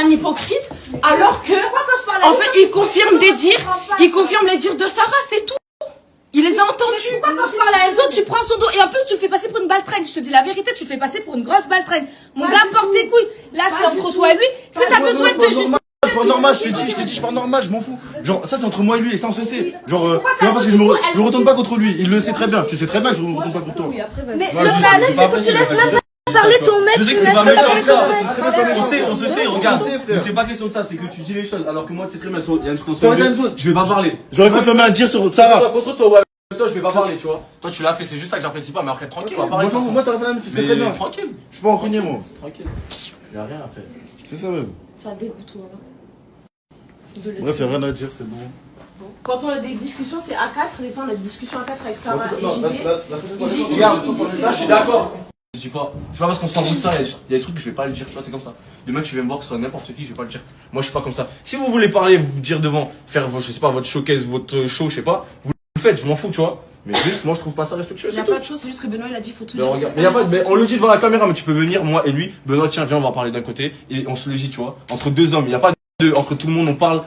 un hypocrite, alors que, en fait, il confirme les dires de Sarah, c'est tout. Il les a entendus. Pourquoi quand je parle à Enzo, tu prends son dos et en plus tu le fais passer pour une baltringue. Je te dis la vérité, tu le fais passer pour une grosse baltringue. Mon gars, porte tes couilles. Là, c'est entre toi et lui. Si t'as besoin de te justifier. Je parle normal, je t'ai dit, je parle normal, je m'en fous. Genre, ça c'est entre moi et lui, et ça on se sait. Genre, c'est pas parce que je me retourne pas contre lui, il le sait très bien. Tu sais très bien que je me retourne pas contre toi. Mais le problème, c'est que tu laisses même pas parler ton mec. Je sais que c'est pas méchant ça. On se sait, regarde. Mais c'est pas question de ça, c'est que tu dis les choses. Alors que moi, tu sais très bien, il y a un truc entre nous. Je vais pas parler. J'aurais confirmé un dire sur Sarah. Contre toi, ouais. Toi, je vais pas parler, tu vois. Toi, tu l'as fait, c'est juste ça que j'apprécie pas. Mais après, tranquille, on va parler. Moi, t'as fait la même, tu sais très bien. Tranquille. Je suis pas en cogné, moi. Tranquille. Y'a rien après. C'est ça même. Ça dégoûte, toi. Bref, y'a rien à dire, c'est bon. Quand on a des discussions, c'est à 4. Des fois, on a des discussions à 4 avec Sarah et JD. Regarde, ça, je suis d'accord. Je dis pas, c'est pas parce qu'on s'en fout de ça, il y a des trucs que je vais pas le dire, tu vois, c'est comme ça. Demain, tu viens me voir que ce soit n'importe qui, je vais pas le dire. Moi, je suis pas comme ça. Si vous voulez parler, vous dire devant, faire, je sais pas, votre showcase, votre show, je sais pas, vous le faites, je m'en fous, tu vois. Mais juste, moi, je trouve pas ça respectueux. Il y a pas de chose, c'est juste que Benoît, il a dit, faut tout Mais dire. regarde, mais y a pas, mais on le dit devant la caméra, mais tu peux venir, moi et lui, Benoît, tiens, viens, on va parler d'un côté, et on se le dit, tu vois. Entre deux hommes, il y a pas de, entre tout le monde, on parle,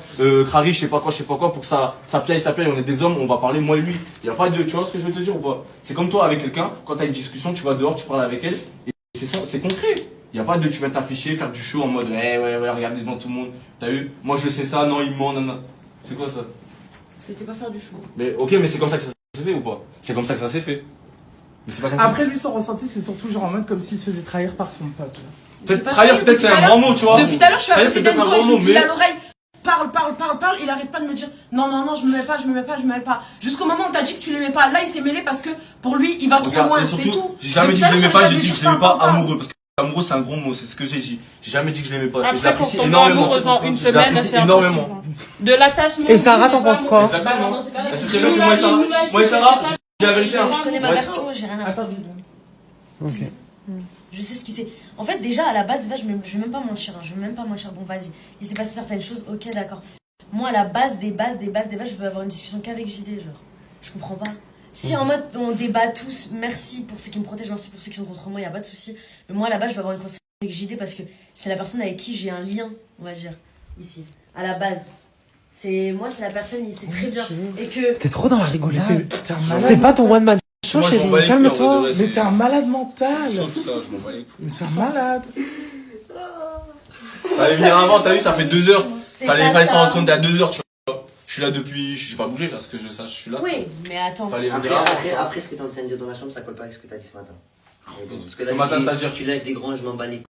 Crary, je sais pas quoi, pour que ça paye, on est des hommes, on va parler, moi et lui. Il y a pas de, tu vois ce que je veux te dire ou pas? C'est comme toi avec quelqu'un, quand t'as une discussion, tu vas dehors, tu parles avec elle, et c'est concret. Il y a pas de, tu vas t'afficher, faire du show en mode, ouais, regardez devant tout le monde. T'as vu? Moi, je sais ça, non, il ment, non. C'est quoi ça? C'était pas faire du show. Mais, ok, mais c'est comme ça que ça s'est fait ou pas? C'est comme ça que ça s'est fait. Mais c'est pas comme ça. Après, lui, son ressenti, c'est surtout genre en mode comme s'il se faisait trahir par son pote. Peut-être trahir, peut-être c'est un grand mot, tu vois. Depuis tout à l'heure, je suis à côté peut-être un d'Enzo et grand je mot, lui dis mais- à l'oreille, parle, il arrête pas de me dire, non, je me mets pas. Jusqu'au moment où t'as dit que tu l'aimais pas, là il s'est mêlé parce que pour lui, il va trop Regarde, loin, et c'est surtout, tout. j'ai jamais Depuis dit que je tout à l'aimais l'heure, pas, tu j'ai vas dit lui que je dire, l'aimais pas parle. amoureux. Parce que amoureux, c'est un gros mot, c'est ce que j'ai dit. J'ai jamais dit que je l'aimais pas. Et je Après, pour l'apprécie tomber énormément. amoureux en une Je semaine, l'apprécie c'est énormément. impossible. De l'attachement. Et Sarah, t'en penses quoi? Exactement. C'est très bien que moi et Sarah, j'ai la vérité. Je connais ma version, j'ai rien à Attends. Ok. Je sais ce qui s'est. En fait, déjà, à la base, je vais même pas mentir. Bon, vas-y. Il s'est passé certaines choses, ok, d'accord. Moi, à la base des bases, je veux avoir une discussion qu'avec JD, genre. Je comprends pas. Si en mode on débat tous, merci pour ceux qui me protègent, merci pour ceux qui sont contre moi, y a pas de souci. Mais moi, à la base, je veux avoir une conversation avec JD parce que c'est la personne avec qui j'ai un lien, on va dire, ici. À la base. Moi, c'est la personne, il sait très bien. Et que. T'es trop dans la rigolade. T'es un malade. C'est pas ton one man show, Moi, je m'en bats chérie. les Calme-toi. couilles, Mais t'es un malade mental. Chaud tout ça, je m'en bats les couilles. Mais c'est un malade. Fallait venir avant, t'as vu, ça fait 2 heures. C'est Fallait pas s'en ça. rendre compte à 2 heures, tu vois. Je suis là depuis, j'ai pas bougé, parce que je sache, je suis là. Oui, mais attends. Fallait venir avant. Après, ce que t'es en train de dire dans la chambre, ça colle pas avec ce que t'as dit ce matin. Mais bon, parce que là, Ce matin, tu dis, c'est-à-dire tu lâches des grands, je m'en bats les